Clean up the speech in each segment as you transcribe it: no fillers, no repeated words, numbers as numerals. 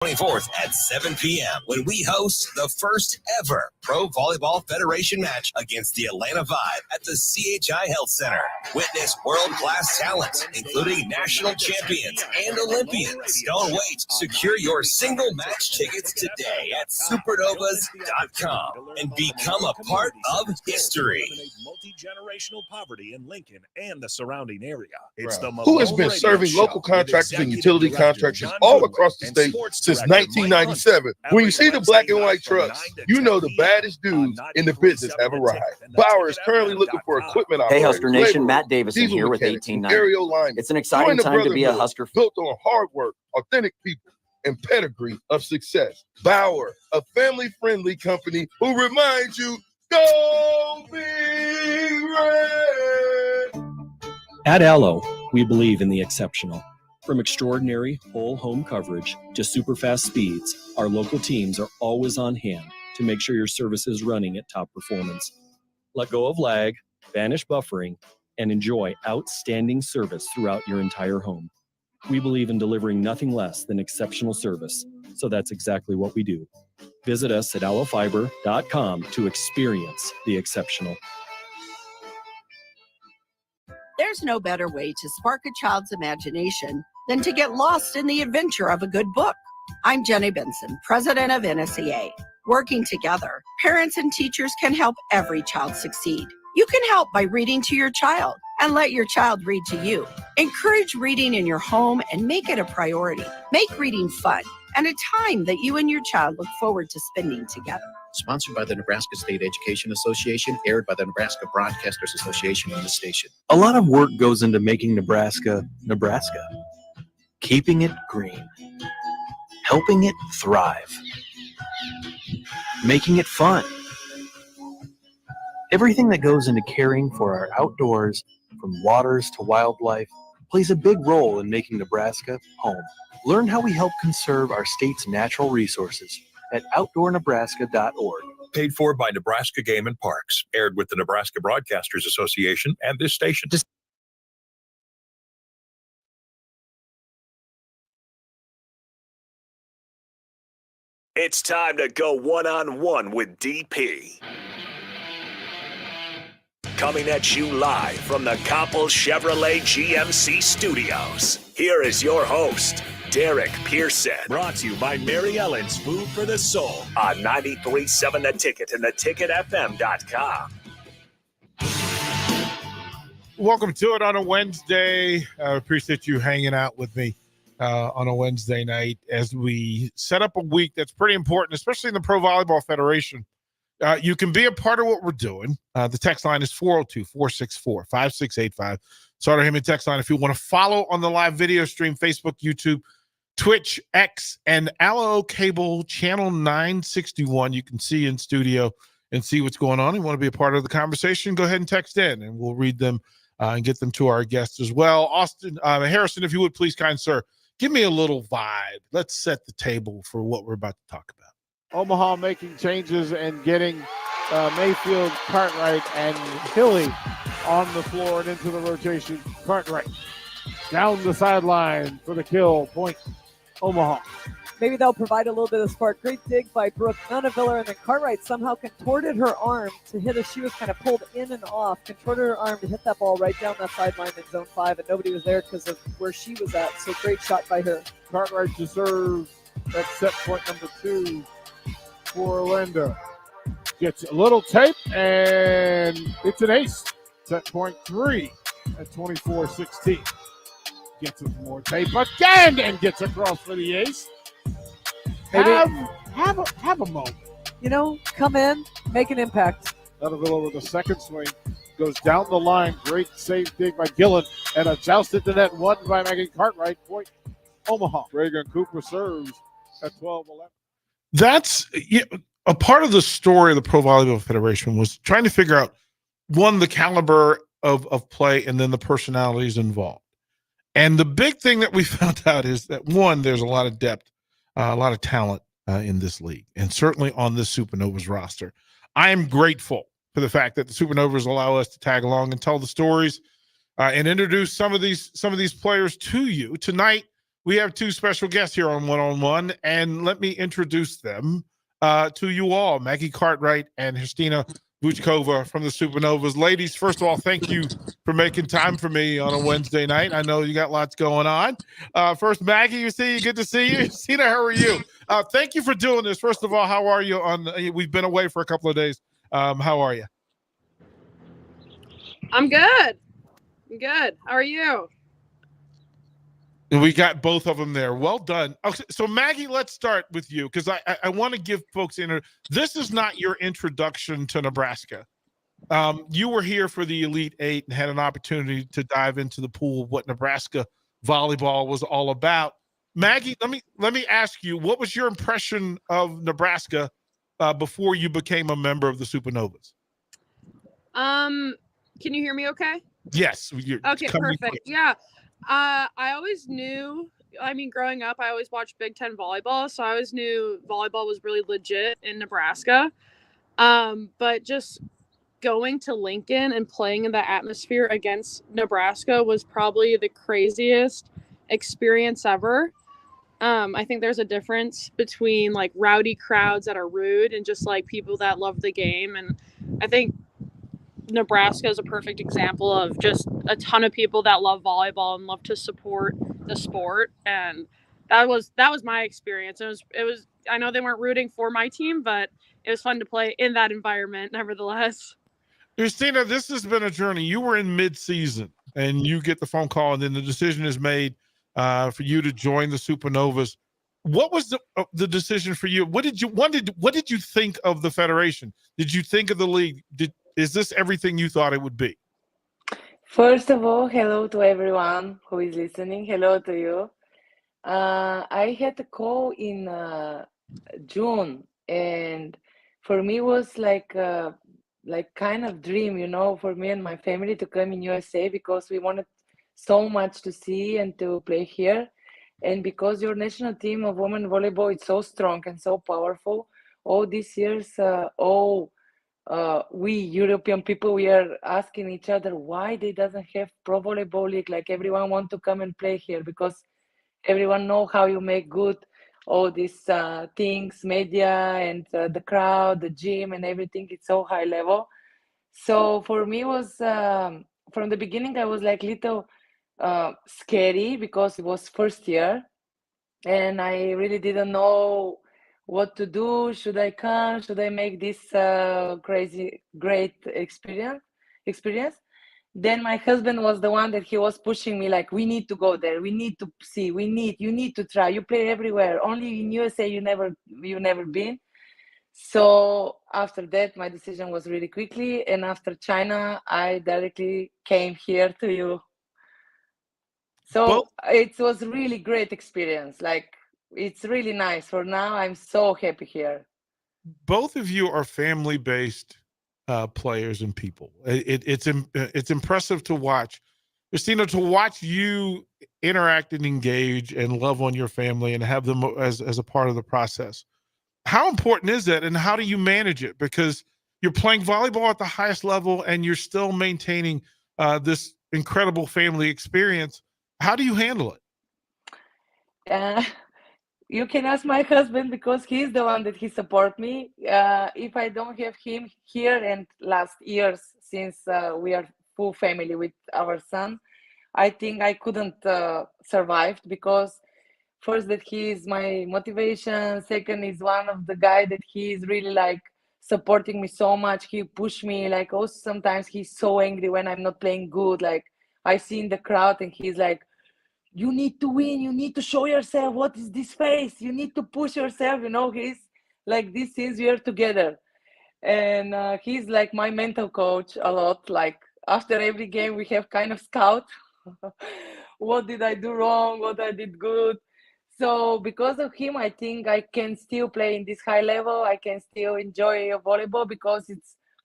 24th at 7 p.m. when we host the first ever Pro Volleyball Federation match against the Atlanta Vibe at the CHI Health Center. Witness world-class talent, including national champions and Olympians. Don't wait. Secure your single match tickets today at supernovas.com and become a part of history. Multi-generational poverty in Lincoln and the surrounding area. It's the Who has been serving local contractors and utility contractors all across the state since 1997. When you see the black and white trucks, you know the baddest dudes in the business have arrived. Bauer is currently looking for equipment Hey, operators, Husker Nation, laborers, Matt Davison diesel here with mechanics, 1890. aerial linemen. It's an exciting Join the time to be a brotherhood Husker. built on hard work, authentic people, and pedigree of success. Bauer, a family-friendly company who reminds you, go Big Red! At Allo, we believe in the exceptional. From extraordinary whole home coverage to super fast speeds, our local teams are always on hand to make sure your service is running at top performance. Let go of lag, banish buffering, and enjoy outstanding service throughout your entire home. We believe in delivering nothing less than exceptional service, so that's exactly what we do. Visit us at allofiber.com to experience the exceptional. There's no better way to spark a child's imagination than to get lost in the adventure of a good book. I'm Jenny Benson, president of NSEA. Working together, parents and teachers can help every child succeed. You can help by reading to your child and let your child read to you. Encourage reading in your home and make it a priority. Make reading fun and a time that you and your child look forward to spending together. Sponsored by the Nebraska State Education Association, aired by the Nebraska Broadcasters Association on the station. A lot of work goes into making Nebraska, Nebraska. Keeping it green. Helping it thrive. Making it fun. Everything that goes into caring for our outdoors, from waters to wildlife, plays a big role in making Nebraska home. Learn how we help conserve our state's natural resources at outdoornebraska.org. Paid for by Nebraska Game and Parks. Aired with the Nebraska Broadcasters Association and this station. It's time to go one-on-one with DP. Coming at you live from the Koppel Chevrolet GMC studios. Here is your host, Derek Pearson. Brought to you by Mary Ellen's Food for the Soul on 93.7 The Ticket and theticketfm.com. Welcome to it on a Wednesday. I appreciate you hanging out with me on a Wednesday night as we set up a week that's pretty important, especially in the Pro Volleyball Federation. You can be a part of what we're doing. The text line is 402-464-5685. Starter Heyman text line. If you want to follow on the live video stream, Facebook, YouTube, Twitch, X, and Allo Cable Channel 961, you can see in studio and see what's going on. You want to be a part of the conversation, go ahead and text in, and we'll read them and get them to our guests as well. Austin Harrison, if you would please, kind sir, give me a little vibe. Let's set the table for what we're about to talk about. Omaha making changes and getting Mayfield, Cartwright, and Hilly on the floor and into the rotation. Cartwright down the sideline for the kill. Point Omaha. Maybe they'll provide a little bit of spark. Great dig by Brooke Nunaviller, and then Cartwright somehow contorted her arm to hit she was kind of pulled in and off, contorted her arm to hit that ball right down that sideline in zone 5, and nobody was there because of where she was at. So great shot by her. Cartwright deserves that set point number 2 for Orlando. Gets a little tape, and it's an ace. Set point 3 at 24-16. Gets some more tape again and gets across for the ace. Have a moment. You know, come in, make an impact. Nunaville with a second swing. Goes down the line. Great save dig by Gillen. And a jousted to net one by Megan Cartwright. Point Omaha. Reagan Cooper serves at 12-11. That's a part of the story of the Pro Volleyball Federation was trying to figure out, one, the caliber of play and then the personalities involved. And the big thing that we found out is that, one, there's a lot of depth, a lot of talent in this league, and certainly on this Supernovas roster. I am grateful for the fact that the Supernovas allow us to tag along and tell the stories and introduce some of these players to you. Tonight, We have two special guests here on One-on-One, and let me introduce them to you all, Maggie Cartwright and Christina Vuchkova from the Supernovas. Ladies, first of all, thank you for making time for me on a Wednesday night. I know you got lots going on. First, Maggie, good to see you. Christina, how are you? Thank you for doing this. First of all, how are you? We've been away for a couple of days. How are you? I'm good. How are you? And we got both of them there. Well done. Okay, so Maggie, let's start with you because I want to give folks this is not your introduction to Nebraska. You were here for the Elite Eight and had an opportunity to dive into the pool of what Nebraska volleyball was all about. Maggie, let me ask you, what was your impression of Nebraska before you became a member of the Supernovas? Can you hear me okay? Yes. Okay, perfect. Yeah. I always knew, growing up, I always watched Big Ten volleyball, so I always knew volleyball was really legit in Nebraska. But just going to Lincoln and playing in the atmosphere against Nebraska was probably the craziest experience ever. I think there's a difference between like rowdy crowds that are rude and just like people that love the game. And I think Nebraska is a perfect example of just a ton of people that love volleyball and love to support the sport. And that was my experience. It was I know they weren't rooting for my team, but it was fun to play in that environment nevertheless. Christina, this has been a journey. You were in mid-season and you get the phone call and then the decision is made for you to join the Supernovas. What was the decision for you? What did you think of the federation? Did you think of the league? Is this everything you thought it would be? First of all, hello to everyone who is listening. Hello to you. I had a call in June, and for me it was like kind of dream, for me and my family to come in USA because we wanted so much to see and to play here. And because your national team of women volleyball is so strong and so powerful, all these years, we European people, we are asking each other why they doesn't have pro volleyball league. Like everyone want to come and play here because everyone know how you make good all these things, media and the crowd, the gym and everything. It's so high level. So for me, it was from the beginning, I was like little scary because it was first year and I really didn't know what to do. Should I come? Should I make this crazy great experience? Then my husband was the one that he was pushing me like, we need to go there. We need to see. You need to try. You play everywhere. Only in USA you never been. So after that, my decision was really quickly. And after China, I directly came here to you. So it was really great experience. Like, it's really nice. For now, I'm so happy here. Both of you are family-based players and people. It's impressive to watch. Christina, to watch you interact and engage and love on your family and have them as a part of the process. How important is that and how do you manage it? Because you're playing volleyball at the highest level and you're still maintaining this incredible family experience. How do you handle it? You can ask my husband because he's the one that he support me. If I don't have him here and last years since we are full family with our son, I think I couldn't survive because first that he is my motivation. Second is one of the guy that he is really like supporting me so much. He push me like also sometimes he's so angry when I'm not playing good. Like I see in the crowd and he's like, you need to win. You need to show yourself. What is this face? You need to push yourself. He's like this since we are together. And he's like my mental coach a lot. Like after every game, we have kind of scout. What did I do wrong? What I did good? So because of him, I think I can still play in this high level. I can still enjoy volleyball because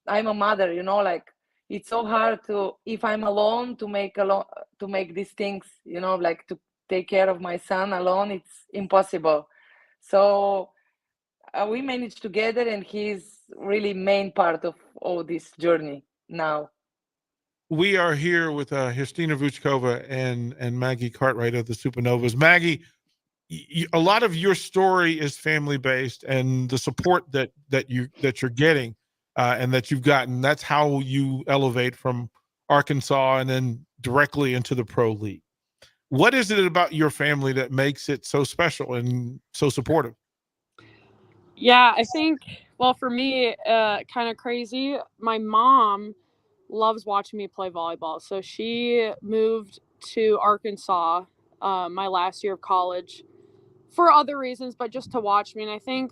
I'm a mother, like it's so hard if I'm alone to make these things, like to take care of my son alone. It's impossible. So we managed together and he's really main part of all this journey now. We are here with Justina Vuchkova and Maggie Cartwright of the Supernovas. Maggie, a lot of your story is family based, and the support that you're getting and that you've gotten, that's how you elevate from Arkansas and then directly into the pro league. What is it about your family that makes it so special and so supportive? Yeah, I think, well, for me, kind of crazy. My mom loves watching me play volleyball. So she moved to Arkansas my last year of college for other reasons, but just to watch me. And I think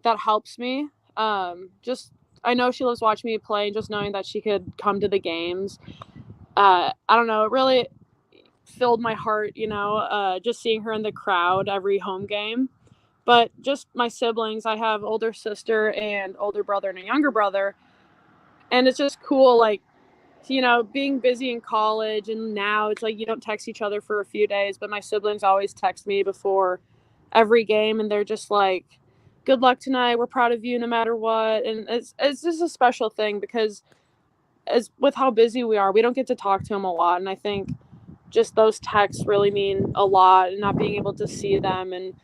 that helps me. I know she loves watching me play, and just knowing that she could come to the games. I don't know, it really filled my heart, just seeing her in the crowd every home game. But just my siblings, I have older sister and older brother and a younger brother. And it's just cool, like, being busy in college, and now it's like you don't text each other for a few days, but my siblings always text me before every game, and they're just like, good luck tonight, we're proud of you no matter what. And it's just a special thing, because as with how busy we are, we don't get to talk to them a lot. And I think just those texts really mean a lot, and not being able to see them. And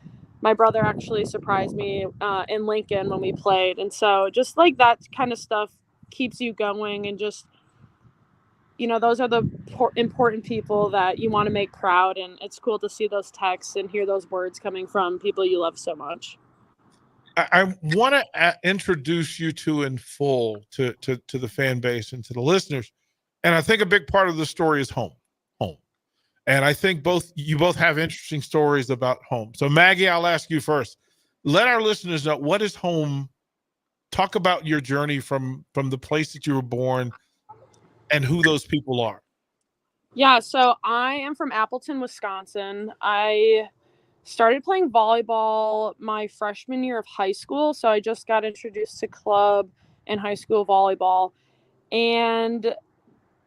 my brother actually surprised me in Lincoln when we played, and so just like that kind of stuff keeps you going. And just, those are the important people that you want to make proud, and it's cool to see those texts and hear those words coming from people you love so much. I want to introduce you two in full to the fan base and to the listeners. And I think a big part of the story is home. And I think you both have interesting stories about home. So Maggie, I'll ask you first. Let our listeners know, what is home? Talk about your journey from the place that you were born and who those people are. Yeah, so I am from Appleton, Wisconsin. I started playing volleyball my freshman year of high school. So I just got introduced to club and high school volleyball. And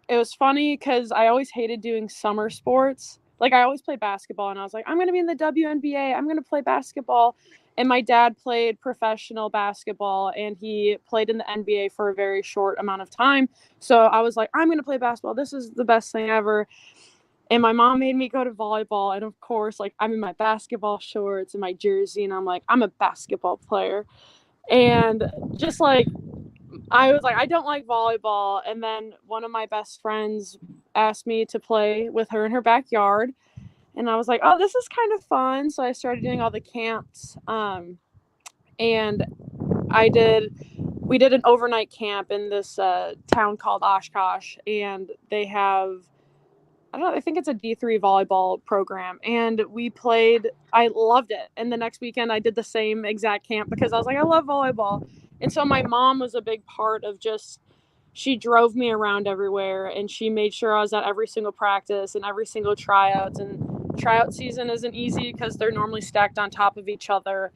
it was funny because I always hated doing summer sports. Like, I always played basketball, and I was like, I'm going to be in the WNBA. I'm going to play basketball. And my dad played professional basketball, and he played in the NBA for a very short amount of time. So I was like, I'm going to play basketball. This is the best thing ever. And my mom made me go to volleyball. And of course, like, I'm in my basketball shorts and my jersey, and I'm like, I'm a basketball player. And just like, I was like, I don't like volleyball. And then one of my best friends asked me to play with her in her backyard. And I was like, oh, this is kind of fun. So I started doing all the camps. And we did an overnight camp in this town called Oshkosh. And they have, I think it's a D3 volleyball program. And we played, I loved it. And the next weekend I did the same exact camp because I was like, I love volleyball. And so my mom was a big part of she drove me around everywhere, and she made sure I was at every single practice and every single tryouts. And tryout season isn't easy because they're normally stacked on top of each other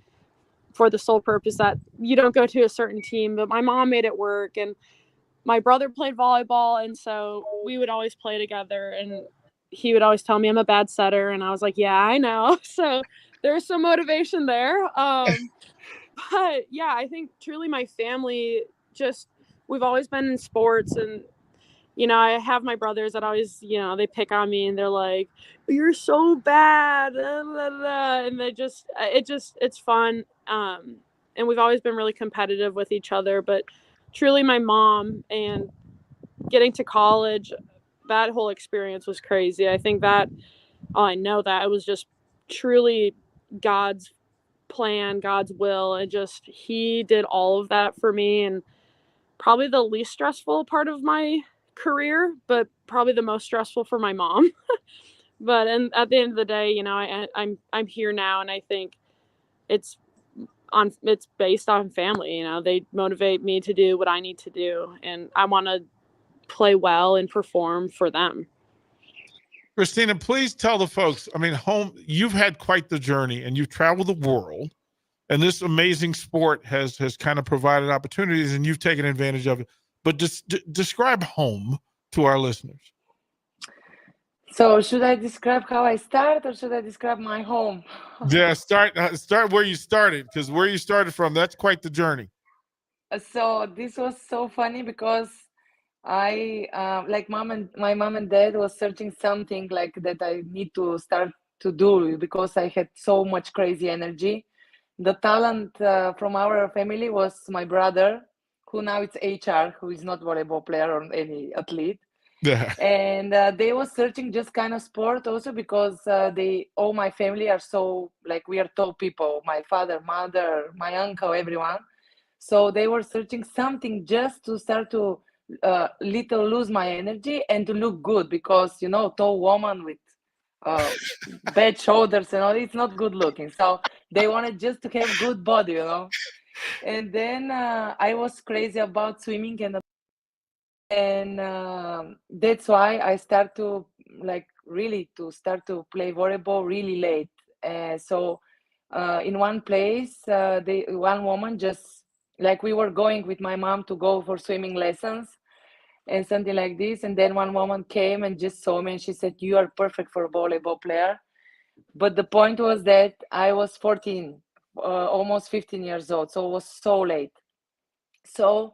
for the sole purpose that you don't go to a certain team. But my mom made it work, and my brother played volleyball, and so we would always play together, and he would always tell me I'm a bad setter, and I was like, yeah, I know. So there's some motivation there. But yeah, I think truly my family, we've always been in sports. And I have my brothers that always, they pick on me, and they're like, you're so bad, and it's fun. And we've always been really competitive with each other. But truly my mom, and getting to college, that whole experience was crazy. I think I know that it was just truly God's plan, God's will. And just, he did all of that for me. And probably the least stressful part of my career, but probably the most stressful for my mom. But at the end of the day, I'm here now, and I think it's based on family. They motivate me to do what I need to do, and I want to play well and perform for them. Justina, please tell the folks, home, you've had quite the journey, and you've traveled the world, and this amazing sport has kind of provided opportunities, and you've taken advantage of it. But just describe home to our listeners. So should I describe how I start, or should I describe my home? Yeah, start where you started, because where you started from, that's quite the journey. So this was so funny because like my mom and dad was searching something like that I need to start to do because I had so much crazy energy. The talent from our family was my brother, who now it's HR, who is not volleyball player or any athlete. Yeah. And they were searching just kind of sport also because all my family are so like we are top people, my father, mother, my uncle, everyone. So they were searching something just to start to little lose my energy and to look good because tall woman with bad shoulders and all, it's not good looking. So they wanted just to have good body. And then I was crazy about swimming and that's why I start to start to play volleyball really late. So in one place, one woman just like we were going with my mom to go for swimming lessons and something like this, and then one woman came and just saw me and she said, "You are perfect for a volleyball player." But the point was that I was 14, almost 15 years old, so it was so late. So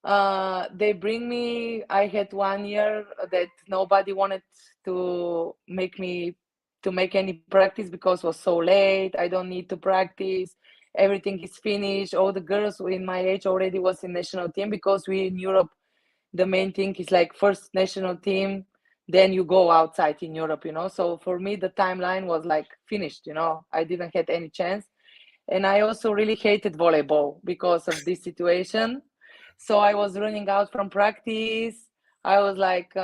they bring me. I had 1 year that nobody wanted to make any practice because it was so late. I don't need to practice. Everything is finished. All the girls in my age already was in national team because we in Europe, the main thing is like first national team, then you go outside in Europe. So for me, the timeline was like finished. I didn't have any chance. And I also really hated volleyball because of this situation. So I was running out from practice. I was like,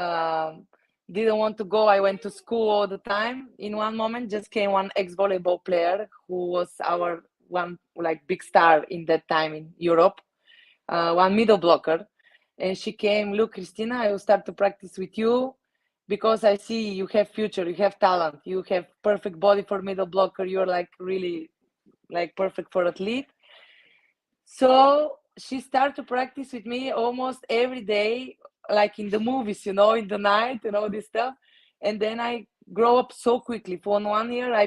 didn't want to go. I went to school all the time. In one moment, just came one ex-volleyball player who was our one like big star in that time in Europe, one middle blocker. And she came, "Look, Christina, I will start to practice with you because I see you have future, you have talent, you have perfect body for middle blocker. You're like really like perfect for athlete." So she started to practice with me almost every day, like in the movies, in the night and all this stuff. And then I grow up so quickly. For 1 year, I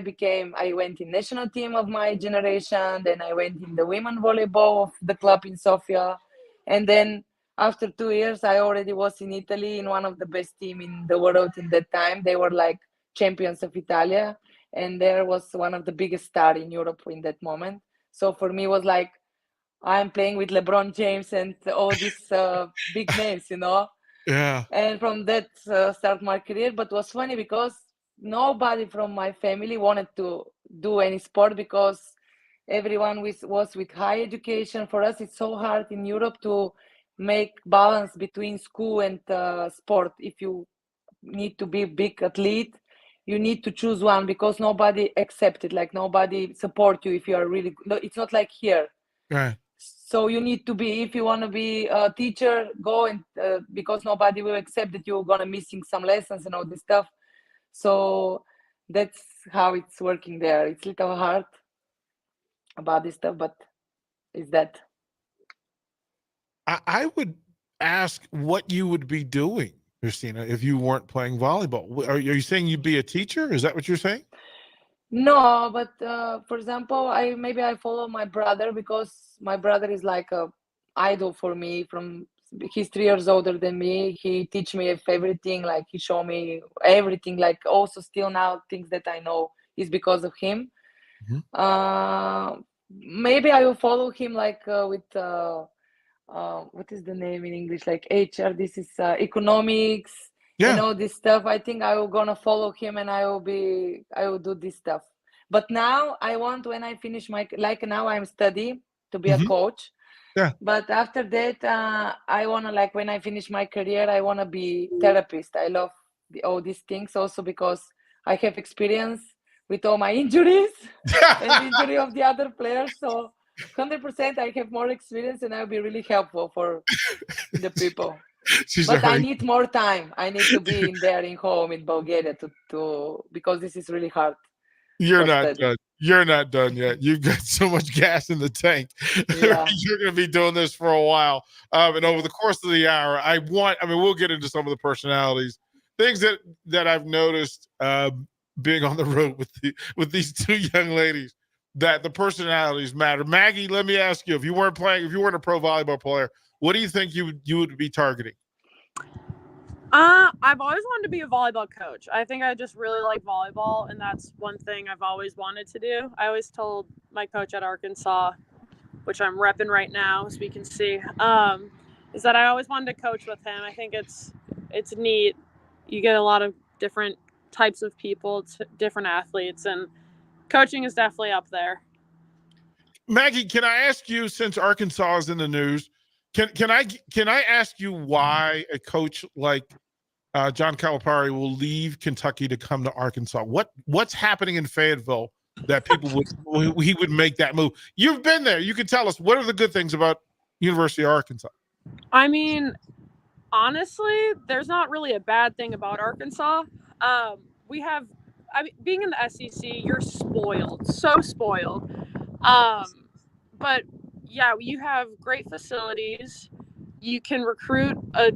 went in national team of my generation. Then I went in the women volleyball of the club in Sofia. And then after 2 years, I already was in Italy in one of the best team in the world in that time. They were like champions of Italia. And there was one of the biggest star in Europe in that moment. So for me, it was like, I'm playing with LeBron James and all these big names. Yeah. And from that start my career. But it was funny because nobody from my family wanted to do any sport because everyone was with high education. For us, it's so hard in Europe to make balance between school and sport. If you need to be a big athlete, you need to choose one because nobody accepts it. Like nobody support you if you are really good. It's not like here. Right. So you need to be, if you want to be a teacher, go and because nobody will accept that you're gonna missing some lessons and all this stuff. So that's how it's working there. It's a little hard about this stuff, but it's that. I would ask what you would be doing, Christina, if you weren't playing volleyball. Are you saying you'd be a teacher? Is that what you're saying? No, but for example, I follow my brother because my brother is like a idol for me. He's 3 years older than me. He teach me everything. Like he show me everything. Like also still now things that I know is because of him. Maybe I will follow him like with what is the name in English? Like HR. This is economics. Yeah. All this stuff. I think I will gonna follow him and I will do this stuff. But now I want, when I finish now I'm studying to be a coach. Yeah. But after that, I wanna, like when I finish my career, I wanna be therapist. I love all these things also because I have experience with all my injuries and injury of the other players. So 100% I have more experience and I'll be really helpful for the people. But I need more time. I need to be in there in home in Bulgaria to because this is really hard. You're not done. You're not done yet. You've got so much gas in the tank. Yeah. You're going to be doing this for a while. And over the course of the hour, we'll get into some of the personalities, things that I've noticed being on the road with these two young ladies, that the personalities matter. Maggie, let me ask you, if you weren't a pro volleyball player, what do you think you would be targeting? I've always wanted to be a volleyball coach. I think I just really like volleyball, and that's one thing I've always wanted to do. I always told my coach at Arkansas, which I'm repping right now, as we can see, is that I always wanted to coach with him. I think it's neat. You get a lot of different types of people, different athletes, and coaching is definitely up there. Maggie, can I ask you, since Arkansas is in the news, can I ask you why a coach like John Calipari will leave Kentucky to come to Arkansas? What's happening in Fayetteville that people he would make that move? You've been there. You can tell us, what are the good things about University of Arkansas? I mean, honestly, there's not really a bad thing about Arkansas. Being in the SEC, you're spoiled, so spoiled. But yeah, you have great facilities. You can recruit a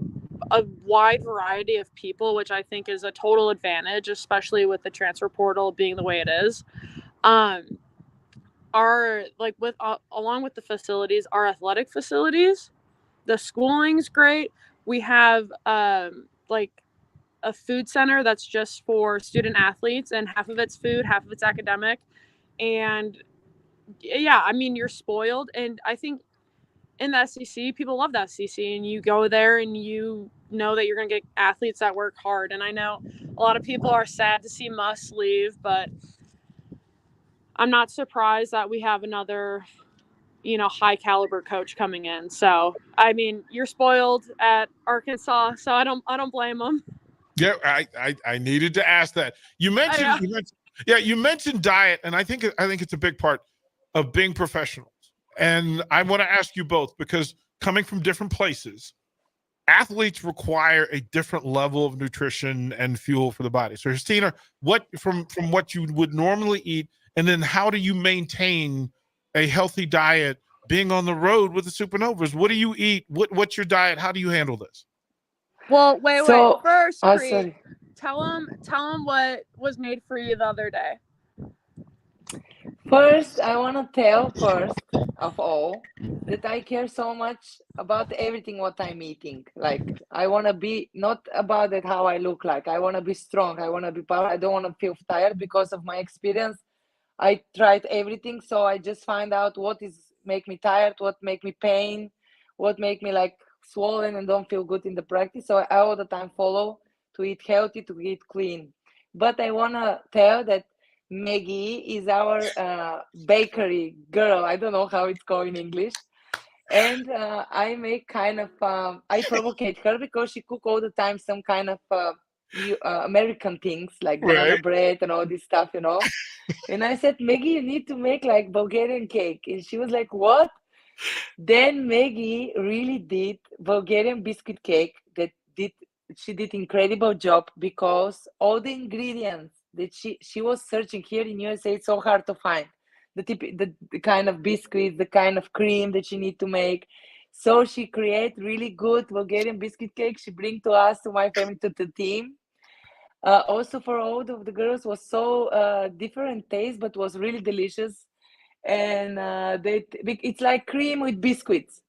wide variety of people, which I think is a total advantage, especially with the transfer portal being the way it is. Along with the facilities, our athletic facilities, the schooling's great. We have like a food center that's just for student athletes, and half of it's food, half of it's academic. And yeah, I mean, you're spoiled. And I think in the SEC, people love the SEC, and you go there and you know that you're going to get athletes that work hard. And I know a lot of people are sad to see Muss leave, but I'm not surprised that we have another, high caliber coach coming in. So, I mean, you're spoiled at Arkansas, so I don't blame them. Yeah, I needed to ask that. You mentioned diet, and I think it's a big part of being professionals. And I want to ask you both, because coming from different places, athletes require a different level of nutrition and fuel for the body. So, Christina, what from what you would normally eat, and then how do you maintain a healthy diet being on the road with the Supernovas? What do you eat? What's your diet? How do you handle this? Well, wait. First, tell them what was made for you the other day. First, I want to tell first of all that I care so much about everything what I'm eating. Like, I want to be not about it how I look like. I want to be strong. I want to be powerful. I don't want to feel tired because of my experience. I tried everything, so I just find out what is make me tired, what make me pain, what make me like swollen and don't feel good in the practice. So I all the time follow to eat healthy, to eat clean. But I want to tell that Maggie is our bakery girl. I don't know how it's called in English. And I make kind of, I provocate her because she cook all the time some kind of American things like banana bread and all this stuff, And I said, Maggie, you need to make like Bulgarian cake. And she was like, what? Then Maggie really did Bulgarian biscuit cake she did incredible job, because all the ingredients that she was searching here in USA, it's so hard to find. The kind of biscuits, the kind of cream that she need to make. So she create really good Bulgarian biscuit cake. She bring to us, to my family, to the team. Also for all of the girls was so different taste, but was really delicious. And it's like cream with biscuits.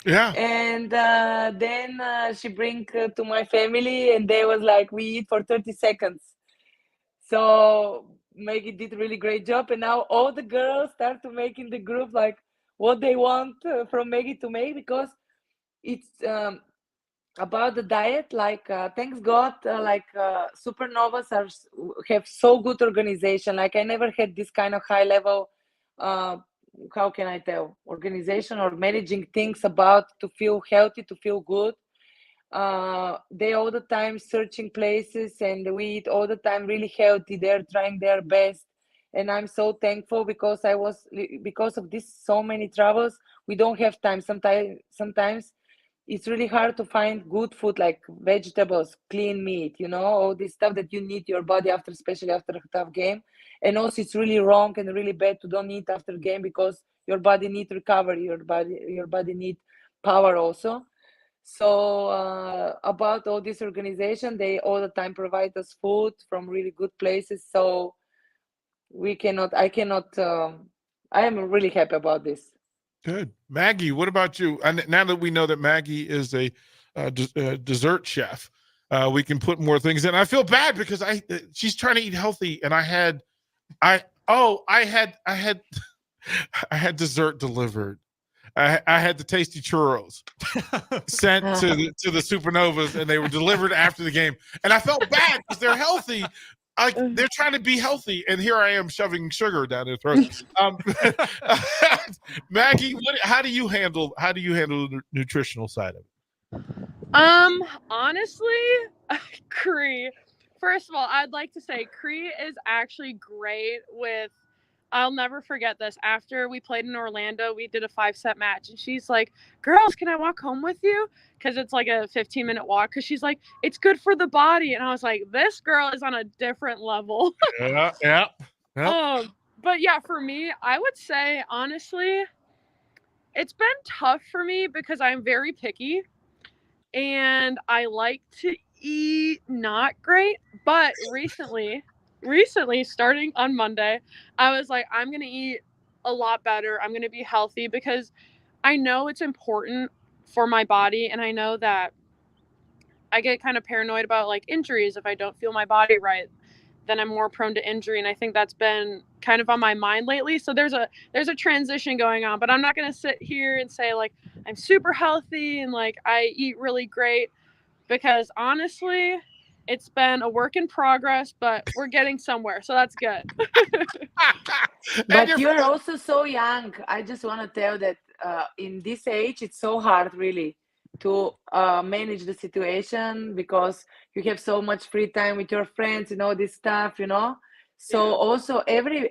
Yeah. And then she bring to my family, and they was like, we eat for 30 seconds. So Maggie did a really great job, and now all the girls start to make in the group like what they want from Maggie to make, because it's about the diet. Like thanks God, Supernovas have so good organization. Like I never had this kind of high level. How can I tell, organization or managing things about to feel healthy, to feel good. They all the time searching places, and we eat all the time really healthy. They're trying their best, and I'm so thankful, because because of this so many travels, we don't have time. Sometimes it's really hard to find good food like vegetables, clean meat, all this stuff that you need your body after, especially after a tough game. And also it's really wrong and really bad to don't eat after game, because your body needs recovery, your body needs power also. So about all this organization, they all the time provide us food from really good places. So I am really happy about this. Good. Maggie, what about you? And now that we know that Maggie is a dessert chef. We can put more things in. I feel bad because she's trying to eat healthy, and I had dessert delivered. I had the tasty churros sent to the Supernovas, and they were delivered after the game. And I felt bad because they're healthy. They're trying to be healthy, and here I am shoving sugar down their throat. Maggie, how do you handle the nutritional side of it? Honestly, Cree. First of all, I'd like to say Cree is actually great with. I'll never forget this. After we played in Orlando, we did a 5-set match, and she's like, "Girls, can I walk home with you?" Because it's like a 15-minute walk. Because she's like, "It's good for the body," and I was like, "This girl is on a different level." Yeah. But yeah, for me, I would say honestly, it's been tough for me because I'm very picky, and I like to eat not great. But recently, starting on Monday, I was like, I'm going to eat a lot better. I'm going to be healthy because I know it's important for my body. And I know that I get kind of paranoid about like injuries. If I don't feel my body right, then I'm more prone to injury. And I think that's been kind of on my mind lately. So there's a transition going on, but I'm not going to sit here and say like I'm super healthy and like I eat really great, because honestly, it's been a work in progress, but we're getting somewhere. So that's good. But you're also so young. I just want to tell that in this age, it's so hard really to manage the situation because you have so much free time with your friends and all this stuff, you know. So also every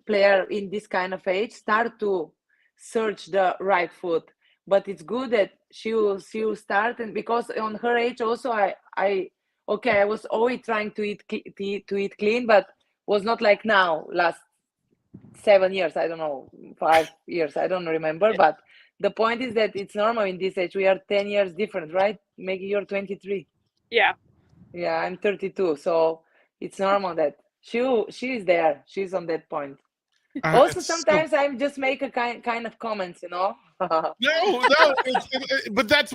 player in this kind of age start to search the right food. But it's good that she will start, and because on her age also I was always trying to eat clean, but was not like now last 7 years, I don't know, 5 years, I don't remember. But the point is that it's normal in this age. We are 10 years different, right? Maybe you're 23. Yeah, I'm 32, so it's normal that she is there. She's on that point. Also, sometimes I'm just make a kind of comments, you know. No, but that's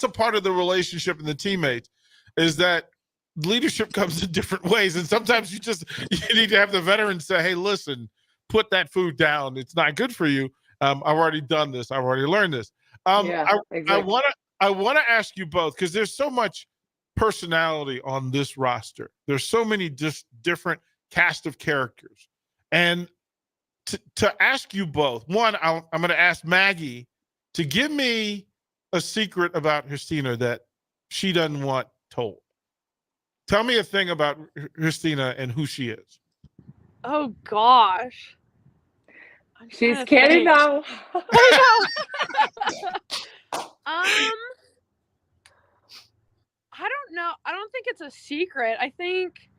a part of the relationship and the teammates, is that leadership comes in different ways, and sometimes you need to have the veterans say, "Hey, listen, put that food down. It's not good for you. I've already done this. I've already learned this." Exactly. I want to ask you both, because there's so much personality on this roster. There's so many different cast of characters, and to ask you both, one, I'm going to ask Maggie to give me a secret about Christina that she doesn't want told. Tell me a thing about Christina and who she is. Oh gosh, she's scary now. I don't know. I don't think it's a secret. I think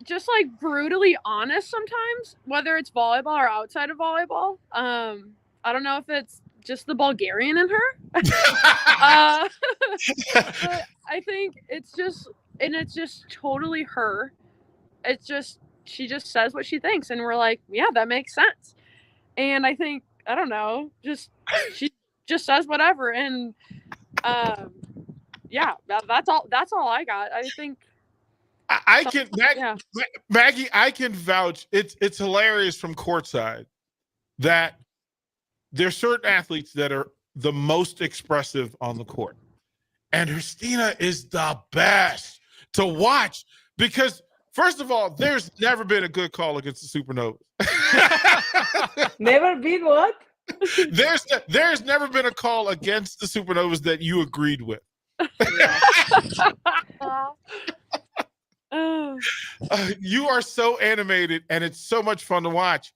just like brutally honest sometimes, whether it's volleyball or outside of volleyball. I don't know if it's just the Bulgarian in her. But I think it's just totally her. It's just, she just says what she thinks, and we're like, yeah, that makes sense. And I think, I don't know, she just says whatever. And that's all I got. I think Maggie, I can vouch. It's hilarious from courtside that there's certain athletes that are the most expressive on the court, and Christina is the best to watch because, first of all, there's never been a good call against the Supernovas. Never been what? There's never been a call against the Supernovas that you agreed with. You are so animated, and it's so much fun to watch.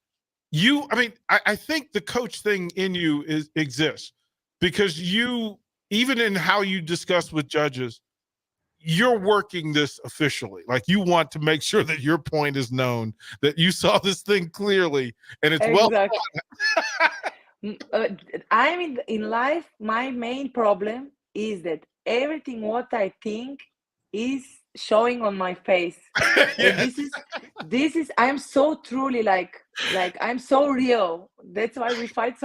I think the coach thing in you exists because you, even in how you discuss with judges, you're working this officially. Like, you want to make sure that your point is known, that you saw this thing clearly, and it's exactly. I mean, in life, my main problem is that everything what I think is showing on my face. And this is I'm so truly like I'm so real. That's why we fight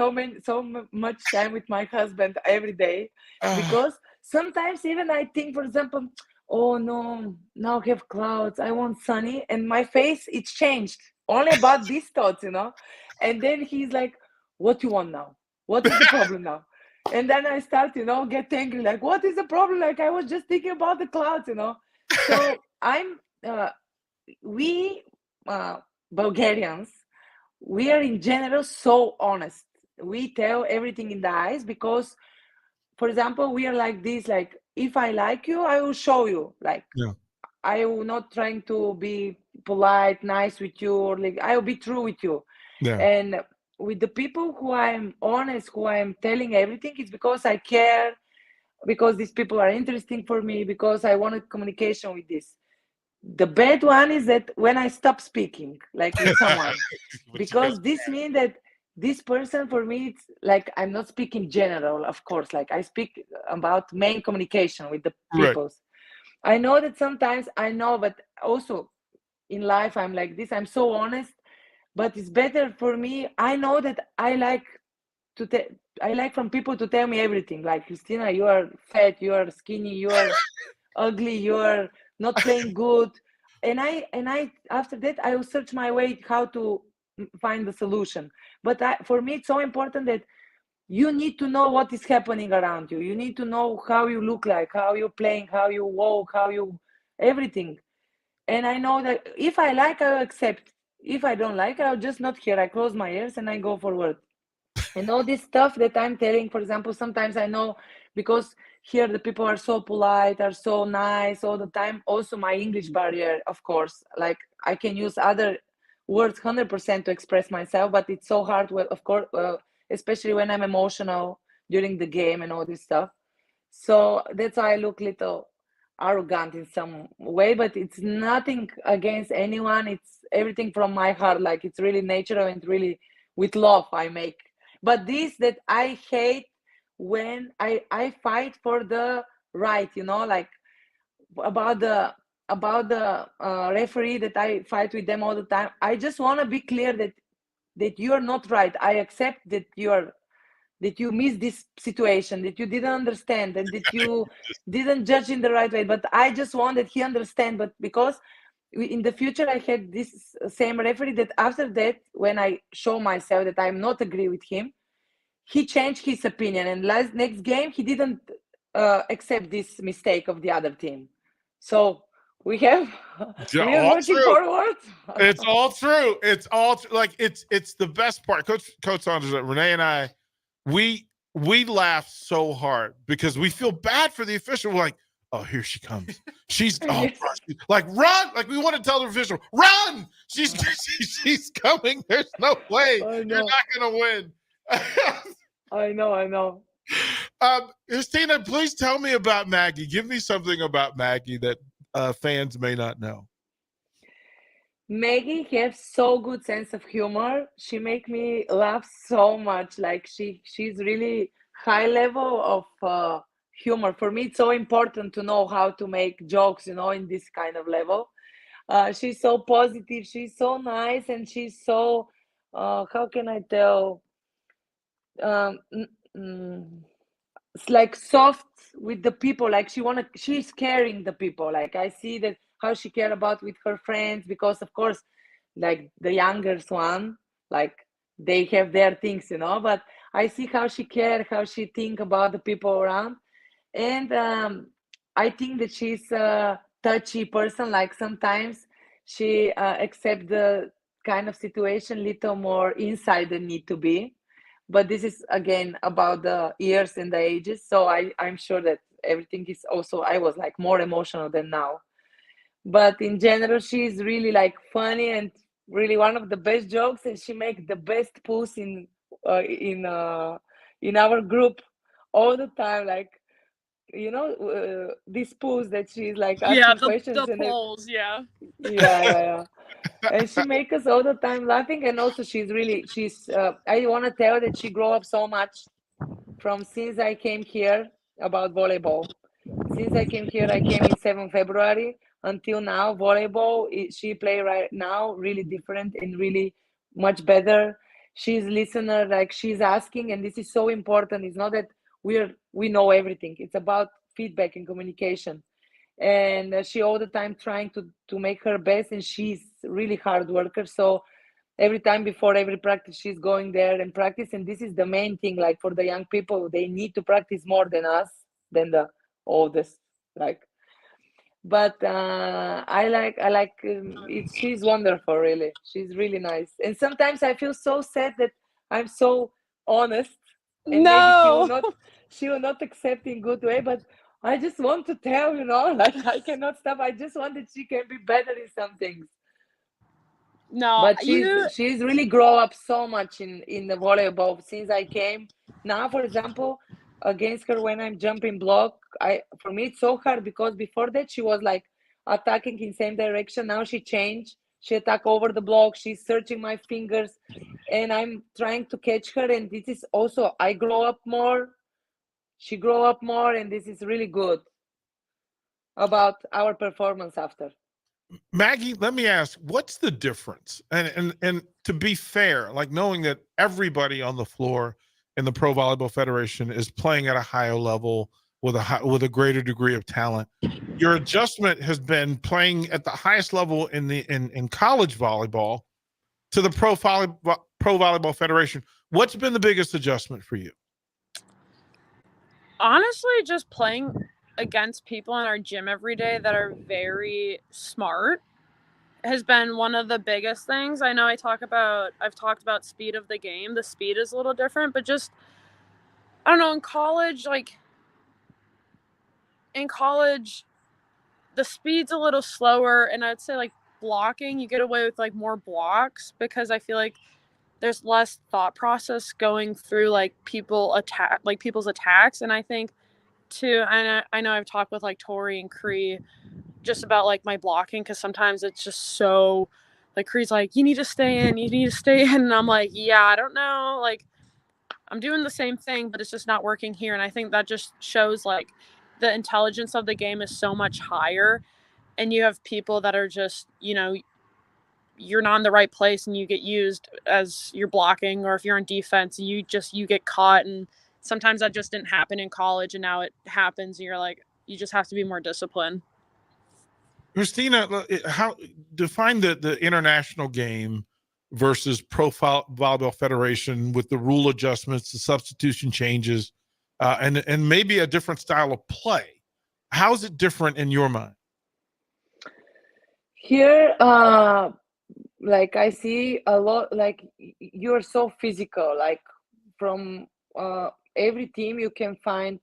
much time with my husband every day, because sometimes even I think, for example, oh no, now I have clouds, I want sunny, and my face, it's changed only about these thoughts, and then he's like, what you want now? What is the problem now? And then I start, get angry, like, what is the problem? Like, I was just thinking about the clouds, So we Bulgarians, we are in general so honest. We tell everything in the eyes because, for example, we are like this, like, if I like you, I will show you. Like, I will not trying to be polite, nice with you, or like, I will be true with you. And with the people who I'm honest, who I'm telling everything, it's because I care, because these people are interesting for me, because I wanted communication with this. The bad one is that when I stop speaking, like with someone, because this means that this person, for me, it's like I'm not speaking general, of course, like I speak about main communication with the people. I know that sometimes but also in life I'm like this, I'm so honest, but it's better for me. I know that I like from people to tell me everything, like, Christina, you are fat, you are skinny, you are ugly, you are not playing good, and I after that I will search my way how to find the solution. But for me, it's so important that you need to know what is happening around you. You need to know how you look like, how you're playing, how you walk, how you everything. And I know that if I like, I'll accept. If I don't like, I'll just not hear. I close my ears and I go forward. And all this stuff that I'm telling, for example, sometimes I know, because here the people are so polite, are so nice all the time. Also my English barrier, of course, like I can use other words 100% to express myself, but it's so hard, of course, especially when I'm emotional during the game and all this stuff. So that's why I look little arrogant in some way, but it's nothing against anyone. It's everything from my heart. Like, it's really natural and really with love I make. But this that I hate when I fight for the right, like about the referee, that I fight with them all the time. I just want to be clear that you are not right. I accept that you missed this situation, that you didn't understand, and that you didn't judge in the right way. But I just want that he understand. But because in the future I had this same referee, that after that, when I show myself that I'm not agree with him, he changed his opinion, and next game he didn't accept this mistake of the other team. So we have looking forward. It's all true. It's all like it's the best part. Coach Saunders, Renee and I, we laugh so hard because we feel bad for the official. We're like, oh, here she comes. She's like, run! Like, we want to tell the official, run! She's coming. There's no way you're not gonna win. I know. Christina, please tell me about Maggie. Give me something about Maggie that fans may not know. Maggie has so good sense of humor. She make me laugh so much. Like, she's really high level of humor. For me, it's so important to know how to make jokes, in this kind of level. She's so positive. She's so nice, and she's so how can I tell? It's like soft with the people. Like, she's caring the people. Like, I see that how she care about with her friends, because of course, like the youngest one, like they have their things, but I see how she care, how she think about the people around. And I think that she's a touchy person. Like, sometimes she accept the kind of situation little more inside than need to be. But this is again about the years and the ages. So I'm sure that everything is also, I was like more emotional than now. But in general, she's really like funny and really one of the best jokes, and she makes the best pulls in our group all the time. Like, these pulls that she's like asking questions. The polls, yeah. And she makes us all the time laughing. And also she's I want to tell that she grew up so much from since I came here about volleyball. Since I came here, I came in 7 February. until now. Volleyball, she play right now really different and really much better. She's listener, like she's asking, and this is so important. It's not that we know everything. It's about feedback and communication. And she all the time trying to make her best, and she's really hard worker. So every time before every practice, she's going there and practice. And this is the main thing, like for the young people, they need to practice more than us, than the oldest, like. But I like she's wonderful, really. She's really nice. And sometimes I feel so sad that I'm so honest, and maybe she will not accept in good way, but I just want to tell, like I cannot stop. I just want that she can be better in some things. No, but she's really grow up so much in the volleyball since I came. Now, for example, against her when I'm jumping block, for me it's so hard because before that she was like attacking in same direction. Now she changed. She attack over the block. She's searching my fingers, and I'm trying to catch her. And this is also, I grow up more. She grow up more, and this is really good about our performance after. Maggie, let me ask, what's the difference? And to be fair, like knowing that everybody on the floor in the Pro Volleyball Federation is playing at a higher level with a greater degree of talent. Your adjustment has been playing at the highest level in college volleyball to the Pro Volleyball Federation. What's been the biggest adjustment for you? Honestly, just playing against people in our gym every day that are very smart has been one of the biggest things. I know I've talked about speed of the game. The speed is a little different, but just, I don't know, in college, the speed's a little slower, and I'd say like blocking, you get away with like more blocks because I feel like there's less thought process going through like people's attacks. And I think too, and I know I've talked with like Tori and Cree just about like my blocking, because sometimes it's just so like Cree's like, you need to stay in, and I'm like, yeah, I don't know, like I'm doing the same thing, but it's just not working here. And I think that just shows like the intelligence of the game is so much higher, and you have people that are just, you're not in the right place and you get used as you're blocking, or if you're on defense, you get caught. And sometimes that just didn't happen in college, and now it happens, and you're like, you just have to be more disciplined. Christina, how define the international game versus Pro Volleyball Federation with the rule adjustments, the substitution changes, and maybe a different style of play. How is it different in your mind? Here, like I see a lot, like you're so physical, like from every team you can find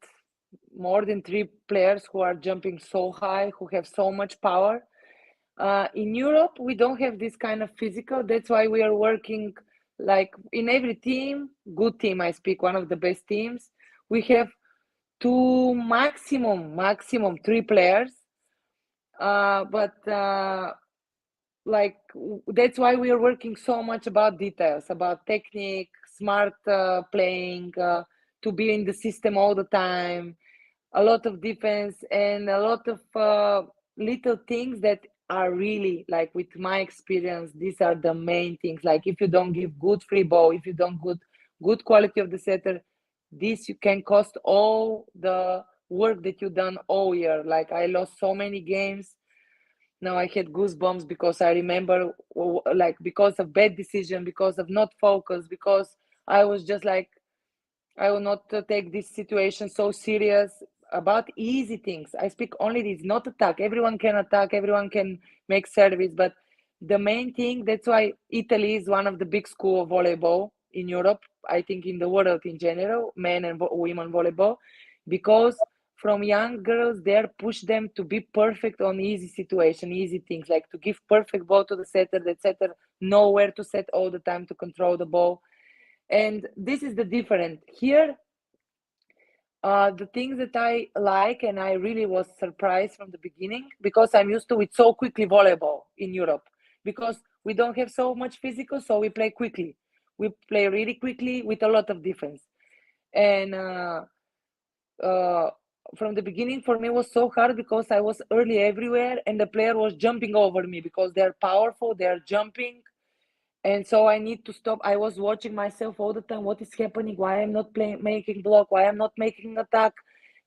more than 3 players who are jumping so high, who have so much power. In Europe, we don't have this kind of physical. That's why we are working like in every team, good team, I speak, one of the best teams, we have 2, maximum 3 players. Like that's why we are working so much about details, about technique, smart playing, to be in the system all the time, a lot of defense, and a lot of little things that are really, like with my experience, these are the main things. Like if you don't give good free ball, if you don't good quality of the setter, this you can cost all the work that you done all year. Like I lost so many games. Now I had goosebumps because I remember, like, because of bad decision, because of not focus, because I was just like, I will not take this situation so serious about easy things. I speak only this, not attack. Everyone can attack, everyone can make service, but the main thing, that's why Italy is one of the big school of volleyball in Europe, I think in the world in general, men and women volleyball, because from young girls, they're push them to be perfect on easy situation, easy things, like to give perfect ball to the setter, the setter know where to set all the time to control the ball. And this is the difference. Here, the things that I like, and I really was surprised from the beginning, because I'm used to it so quickly volleyball in Europe, because we don't have so much physical, so we play quickly. We play really quickly with a lot of defense. And from the beginning for me was so hard because I was early everywhere and the player was jumping over me because they're powerful, they're jumping. And so I need to stop. I was watching myself all the time. What is happening? Why I'm not making block? Why I'm not making attack?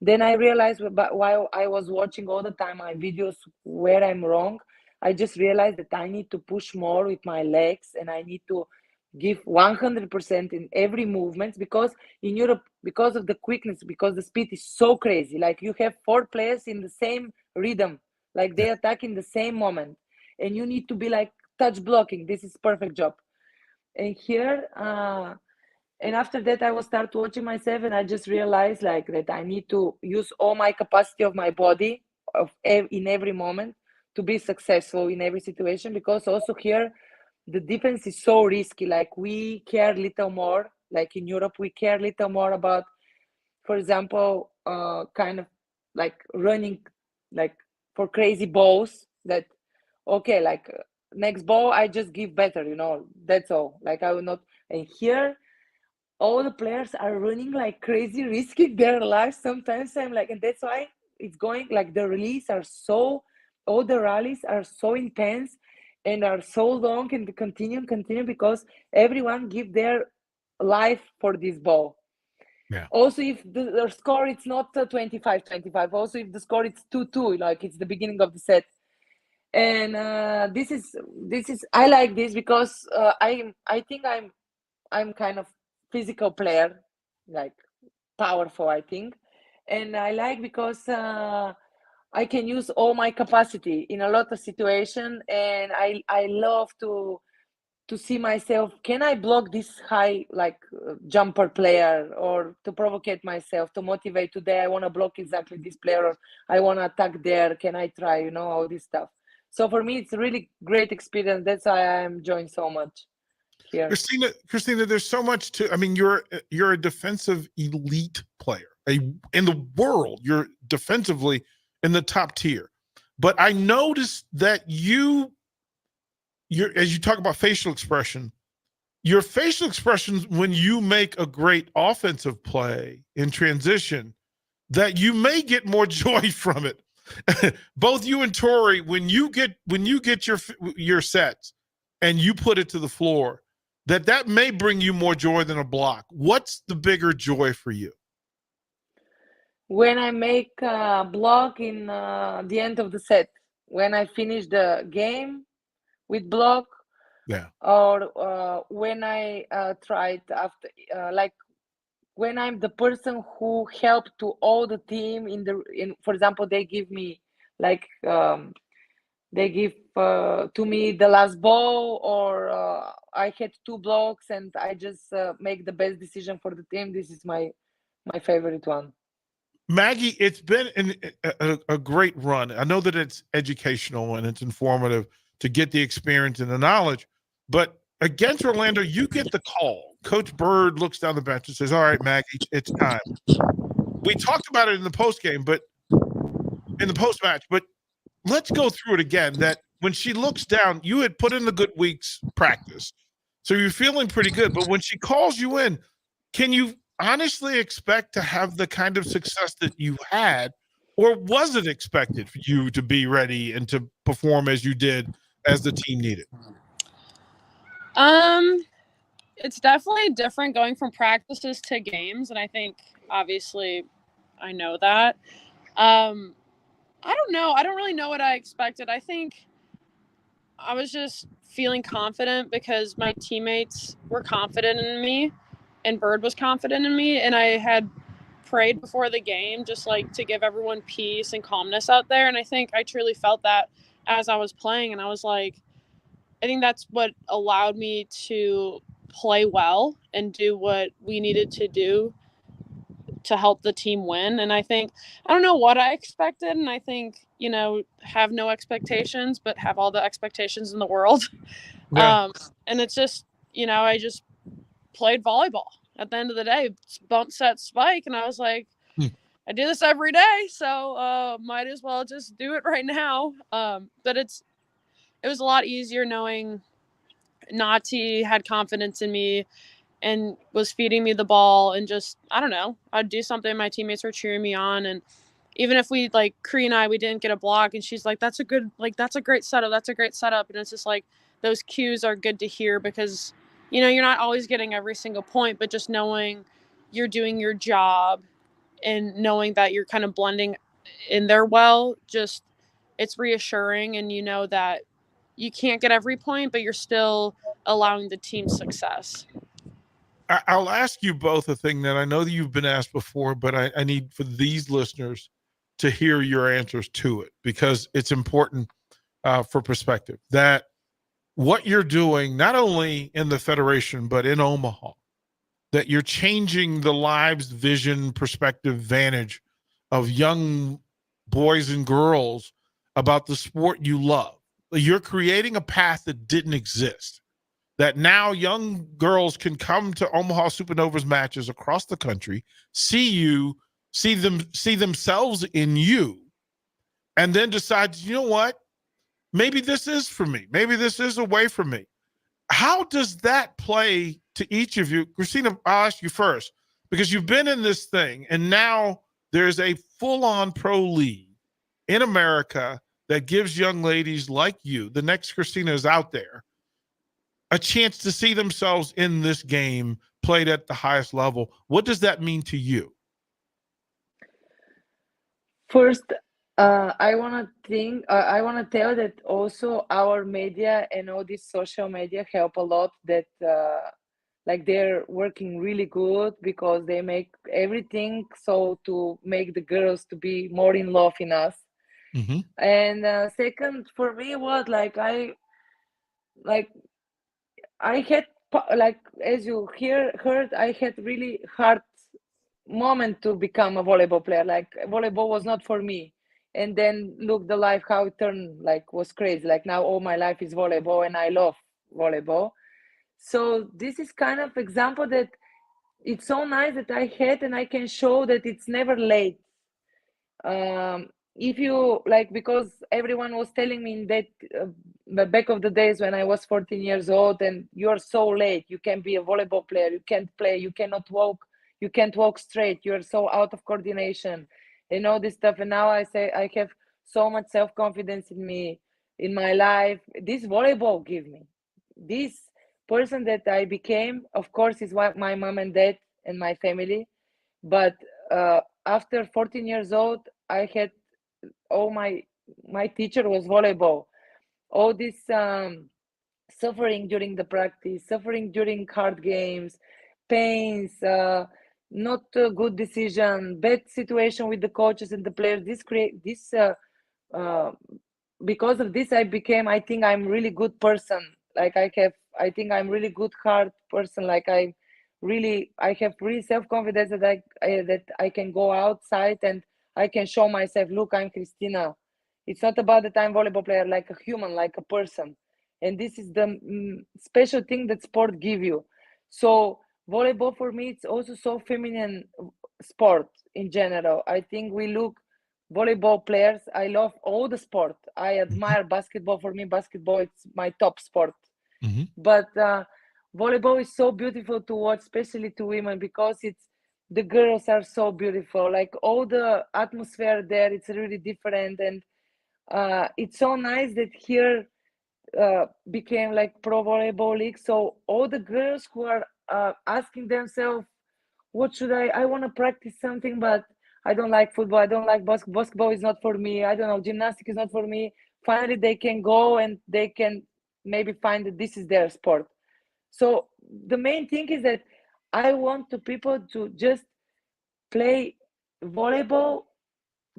Then I realized while I was watching all the time my videos where I'm wrong, I just realized that I need to push more with my legs and I need to give 100% in every movement, because in Europe, because of the quickness, because the speed is so crazy, like you have 4 players in the same rhythm, like they attack in the same moment, and you need to be like touch blocking. This is perfect job. And here and after that I will start watching myself and I just realized like that I need to use all my capacity of my body in every moment to be successful in every situation, because also here the defense is so risky. Like we care little more, like in Europe we care little more about, for example, kind of like running like for crazy balls that okay, like next ball I just give better, that's all. Like I will not. And here all the players are running like crazy, risking their lives. Sometimes I'm like, and that's why it's going like the all the rallies are so intense and are so long and continue because everyone give their life for this ball. Yeah. Also, if the score it's not 25-25, also if the score it's 2-2, like it's the beginning of the set. And this is I like this because I think I'm kind of physical player, like powerful, I think. And I like because I can use all my capacity in a lot of situation, and I love to see myself, can I block this high like jumper player, or to provocate myself, to motivate, today I want to block exactly this player, or I want to attack there, can I try, all this stuff. So for me it's a really great experience. That's why I'm enjoying so much here. Christina, there's so much to. I mean, you're a defensive elite player. In the world, you're defensively in the top tier. But I noticed that you're as you talk about facial expression, your facial expressions when you make a great offensive play in transition, that you may get more joy from it. Both you and Tori, when you get your sets and you put it to the floor, that may bring you more joy than a block. What's the bigger joy for you? When I make a block in the end of the set, when I finish the game with block, yeah, or when I tried after, like when I'm the person who helped to all the team for example, they give me like they give to me the last ball, or I had 2 blocks and I just make the best decision for the team. This is my favorite one. Maggie, it's been a great run. I know that it's educational and it's informative to get the experience and the knowledge, but against Orlando, you get the call. Coach Bird looks down the bench and says, all right, Maggie, it's time. We talked about it in the post-game, but in the post-match, but let's go through it again, that when she looks down, you had put in the good week's practice, so you're feeling pretty good. But when she calls you in, can you honestly expect to have the kind of success that you had, or was it expected for you to be ready and to perform as you did, as the team needed? It's definitely different going from practices to games, and I think obviously I know that. I don't know. I don't really know what I expected. I think I was just feeling confident because my teammates were confident in me and Bird was confident in me, and I had prayed before the game just like to give everyone peace and calmness out there, and I think I truly felt that as I was playing, and I was like, I think that's what allowed me to play well and do what we needed to do to help the team win. And I think, I don't know what I expected, and I think, have no expectations but have all the expectations in the world. Yeah. And it's just, I just played volleyball at the end of the day, bump, set, spike, and I was like, I do this every day, so might as well just do it right now. But it was a lot easier knowing Nati had confidence in me and was feeding me the ball, and just, I don't know, I'd do something, my teammates were cheering me on, and even if we like Cree and I, we didn't get a block, and she's like, that's a great setup. That's a great setup. And it's just like those cues are good to hear because, you know, you're not always getting every single point, but just knowing you're doing your job and knowing that you're kind of blending in there well, just it's reassuring. And you know that you can't get every point, but you're still allowing the team success. I'll ask you both a thing that I know that you've been asked before, but I need for these listeners to hear your answers to it because it's important for perspective that what you're doing, not only in the Federation, but in Omaha, that you're changing the lives, vision, perspective, vantage of young boys and girls about the sport you love. You're creating a path that didn't exist. That now young girls can come to Omaha Supernovas matches across the country, see themselves in you, and then decide, you know what? Maybe this is for me. Maybe this is a way for me. How does that play to each of you? Christina, I'll ask you first, because you've been in this thing, and now there's a full-on pro league in America that gives young ladies like you, the next Christina is out there, a chance to see themselves in this game played at the highest level. What does that mean to you? First, I want to tell that also our media and all this social media help a lot. That like they're working really good because they make everything so to make the girls to be more in love in us. Mm-hmm. And second, for me, was like I had, like, as you heard, I had really hard moment to become a volleyball player. Like volleyball was not for me. And then look the life, how it turned, like was crazy. Like now all my life is volleyball and I love volleyball. So this is kind of example that it's so nice that I had, and I can show that it's never late. If you like, because everyone was telling me in that the back of the days when I was 14 years old, and you're so late, you can be a volleyball player, you can't play, you cannot walk, you can't walk straight, you're so out of coordination and all this stuff. And now I say I have so much self-confidence in me, in my life. This volleyball give me this person that I became. Of course, is what my mom and dad and my family, but after 14 years old, I had all my teacher was volleyball. All this suffering during the practice, suffering during hard games, pains, not a good decision, bad situation with the coaches and the players. Because of this, I think I'm really good person. Like I think I'm really good heart person. Like I have really self-confidence that I can go outside and I can show myself, look, I'm Christina. It's not about that I'm volleyball player, like a human, like a person. And this is the special thing that sport give you. So volleyball for me, it's also so feminine sport in general. I think we look volleyball players. I love all the sport. I admire basketball. For me, basketball it's my top sport. Mm-hmm. But volleyball is so beautiful to watch, especially to women, because the girls are so beautiful. Like all the atmosphere there, it's really different, and it's so nice that here became like pro volleyball league. So all the girls who are asking themselves, what should I want to practice something, but I don't like football, I don't like basketball, basketball is not for me, I don't know, gymnastics is not for me. Finally, they can go and they can maybe find that this is their sport. So the main thing is that I want the people to just play volleyball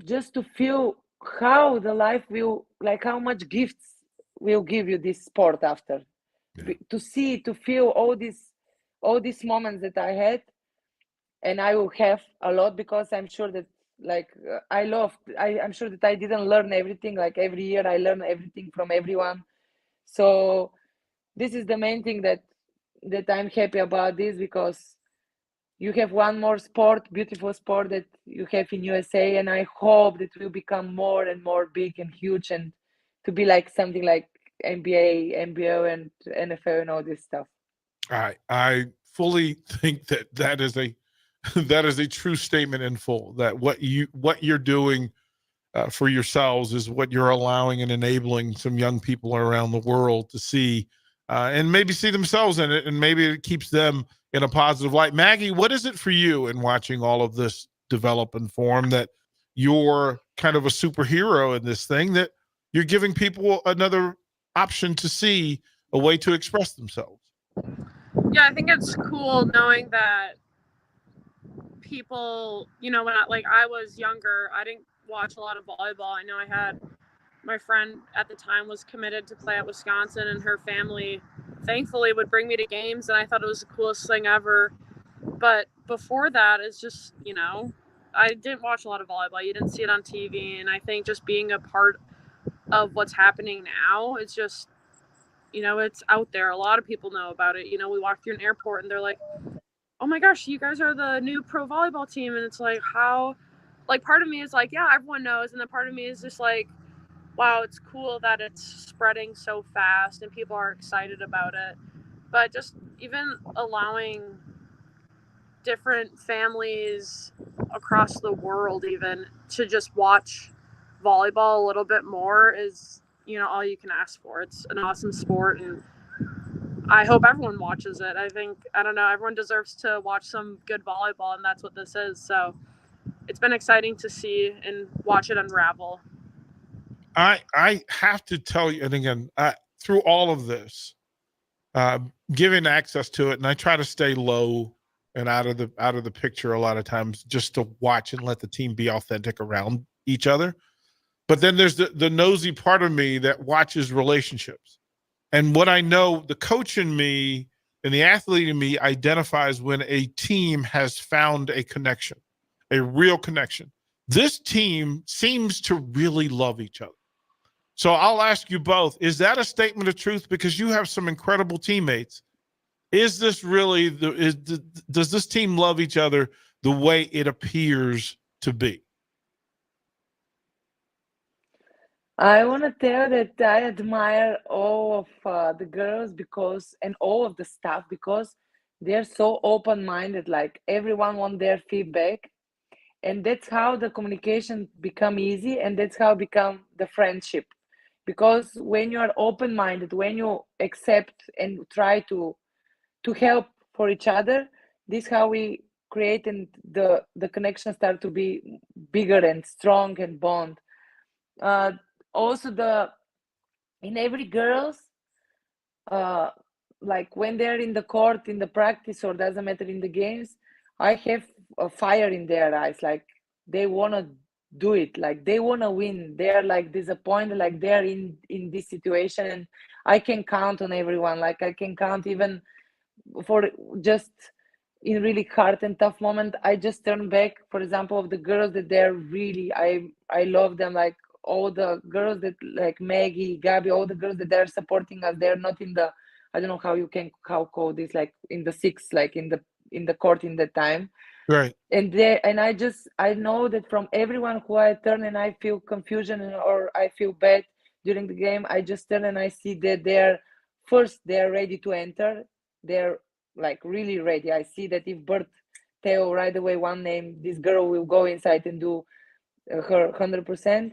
just to feel how the life will, like how much gifts will give you this sport after. To see, to feel all these moments that I had, and I will have a lot, because I'm sure that like I'm sure that I didn't learn everything. Like every year I learn everything from everyone. So this is the main thing that I'm happy about this, because you have one more sport, beautiful sport that you have in USA, and I hope that will become more and more big and huge, and to be like something like NBA, NBL, and NFL and all this stuff. I fully think that is a that is a true statement in full, that what you're doing for yourselves is what you're allowing and enabling some young people around the world to see, and maybe see themselves in it, and maybe it keeps them in a positive light. Maggie, what is it for you in watching all of this develop and form, that you're kind of a superhero in this thing, that you're giving people another option to see a way to express themselves? Yeah, I think it's cool knowing that people, when I was younger, I didn't watch a lot of volleyball. I know I had my friend at the time was committed to play at Wisconsin, and her family thankfully would bring me to games, and I thought it was the coolest thing ever. But before that, it's just, I didn't watch a lot of volleyball. You didn't see it on TV, and I think just being a part of what's happening now, it's just, it's out there. A lot of people know about it. We walk through an airport and they're like, oh my gosh, you guys are the new pro volleyball team. And it's like, how, part of me is like, yeah, everyone knows. And then part of me is just like, wow, it's cool that it's spreading so fast and people are excited about it. But just even allowing different families across the world even to just watch volleyball a little bit more is, all you can ask for. It's an awesome sport, and I hope everyone watches it. I don't know, everyone deserves to watch some good volleyball, and that's what this is. So it's been exciting to see and watch it unravel. I have to tell you, and again, through all of this, giving access to it, and I try to stay low and out of the picture a lot of times, just to watch and let the team be authentic around each other. But then there's the nosy part of me that watches relationships. And what I know, the coach in me and the athlete in me identifies when a team has found a connection, a real connection. This team seems to really love each other. So I'll ask you both, is that a statement of truth? Because you have some incredible teammates. Is this really, does this team love each other the way it appears to be? I want to tell that I admire all of the girls and all of the staff, because they're so open-minded. Like, everyone wants their feedback, and that's how the communication become easy, and that's how become the friendship. Because when you are open-minded, when you accept and try to help for each other, this how we create, and the connection start to be bigger and strong and bond. Also, in every girls, like when they're in the court, in the practice, or doesn't matter, in the games, I have a fire in their eyes. Like, they want to do it, like they want to win. They are like disappointed, like they're in this situation, and I can count on everyone. Like, I can count even for just in really hard and tough moment. I just turn back, for example, of the girls that they're really, I love them. Like, all the girls that, like Maggie, Gabby, all the girls that they're supporting us, they're not in the, I don't know how call this, like in the six, like in the court in that time. Right. And I know that from everyone who I turn and I feel confusion or I feel bad during the game, I just turn and I see that they're ready to enter. They're like really ready. I see that if Bert Theo right away one name, this girl will go inside and do her 100%.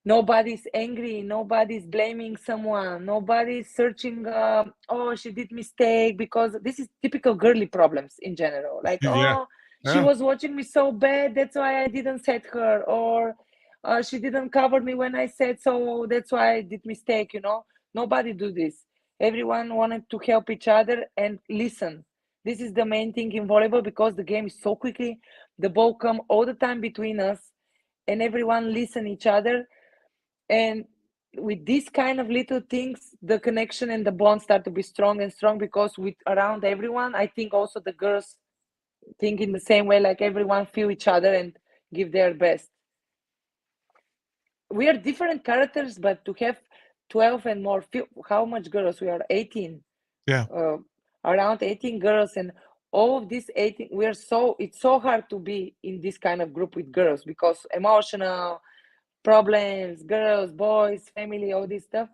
Nobody's angry, nobody's blaming someone, nobody's searching, oh, she did mistake, because this is typical girly problems in general. Like, Yeah. she was watching me so bad, that's why I didn't set her, or she didn't cover me when I said so, that's why I did mistake, Nobody do this. Everyone wanted to help each other and listen. This is the main thing in volleyball, because the game is so quickly, the ball come all the time between us, and everyone listen each other. And with these kind of little things, the connection and the bond start to be strong and strong, because with around everyone, I think also the girls think in the same way, like everyone feel each other and give their best. We are different characters, but to have 12 and more, how much girls? We are 18. Yeah. Around 18 girls, and all of these 18, it's so hard to be in this kind of group with girls, because emotional problems, girls, boys, family, all this stuff.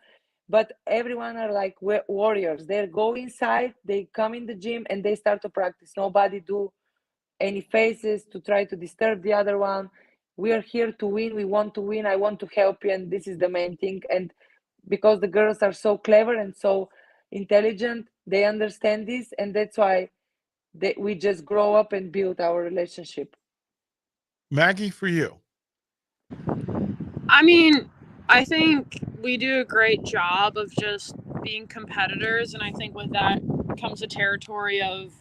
But everyone are like warriors. They go inside, they come in the gym, and they start to practice. Nobody do any faces to try to disturb the other one. We are here to win. We want to win. I want to help you, and this is the main thing. And because the girls are so clever and so intelligent, they understand this, and that's why we just grow up and build our relationship. Maggie, for you. I mean, I think we do a great job of just being competitors, and I think with that comes a territory of,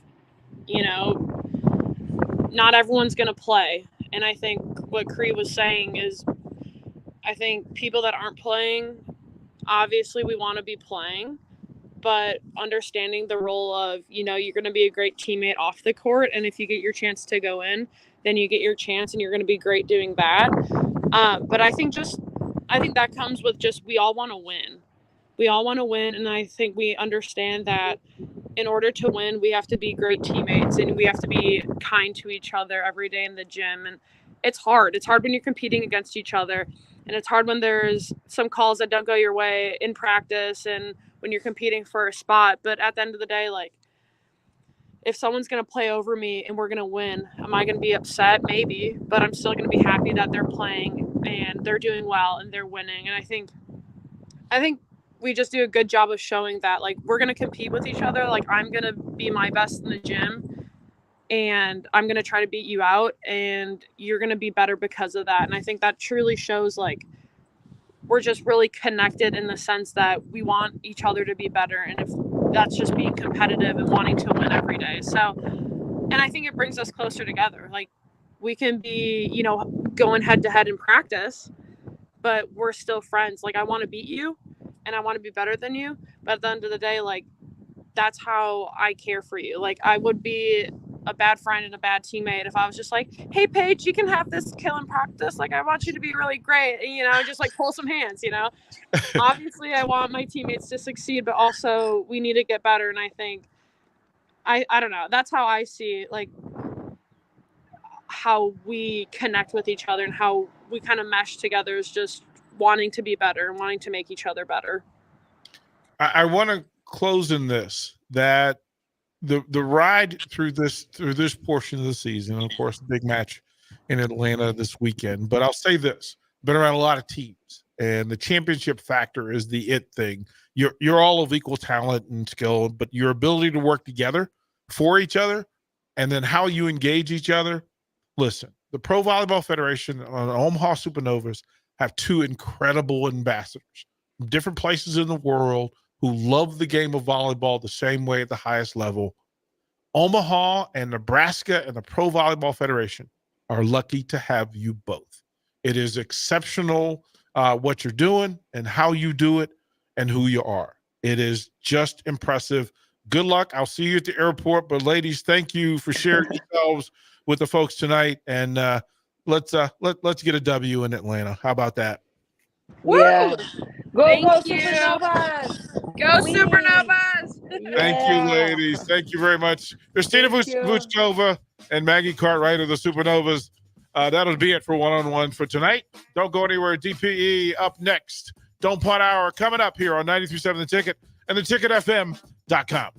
not everyone's going to play. And I think what Cree was saying is, I think people that aren't playing, obviously we want to be playing, but understanding the role of, you're going to be a great teammate off the court. And if you get your chance to go in, then you get your chance and you're going to be great doing that. But I think that comes with just, we all want to win. We all want to win. And I think we understand that in order to win, we have to be great teammates and we have to be kind to each other every day in the gym. And it's hard. It's hard when you're competing against each other. And it's hard when there's some calls that don't go your way in practice and when you're competing for a spot. But at the end of the day, like, if someone's going to play over me and we're going to win, am I going to be upset? Maybe, but I'm still going to be happy that they're playing and they're doing well and they're winning. And I think we just do a good job of showing that, like, we're going to compete with each other. Like, I'm going to be my best in the gym and I'm going to try to beat you out and you're going to be better because of that. And I think that truly shows, like, we're just really connected in the sense that we want each other to be better. And if that's just being competitive and wanting to win every day. So, and I think it brings us closer together. Like, we can be, going head to head in practice, but we're still friends. Like, I want to beat you and I want to be better than you. But at the end of the day, like, that's how I care for you. Like, I would be a bad friend and a bad teammate if I was just like, hey, Paige, you can have this kill in practice. Like, I want you to be really great, just like pull some hands, Obviously, I want my teammates to succeed, but also we need to get better. And I think, I don't know, that's how I see, like, how we connect with each other and how we kind of mesh together is just wanting to be better and wanting to make each other better. I want to close in this, that the ride through this portion of the season, and of course the big match in Atlanta this weekend. But I'll say this: been around a lot of teams, and the championship factor is the it thing. You're all of equal talent and skill, but your ability to work together for each other, and then how you engage each other. Listen, the Pro Volleyball Federation and Omaha Supernovas have two incredible ambassadors from different places in the world who love the game of volleyball the same way at the highest level. Omaha and Nebraska and the Pro Volleyball Federation are lucky to have you both. It is exceptional what you're doing and how you do it and who you are. It is just impressive. Good luck. I'll see you at the airport. But ladies, thank you for sharing yourselves with the folks tonight. And let's get a W in Atlanta. How about that? Yeah. Go you. Supernovas! Go Supernovas! Thank you, ladies. Thank you very much. Christina Vuchkova and Maggie Cartwright of the Supernovas. That'll be it for one-on-one for tonight. Don't go anywhere. DPE up next. Don't Punt Hour coming up here on 93.7 The Ticket and theticketfm.com.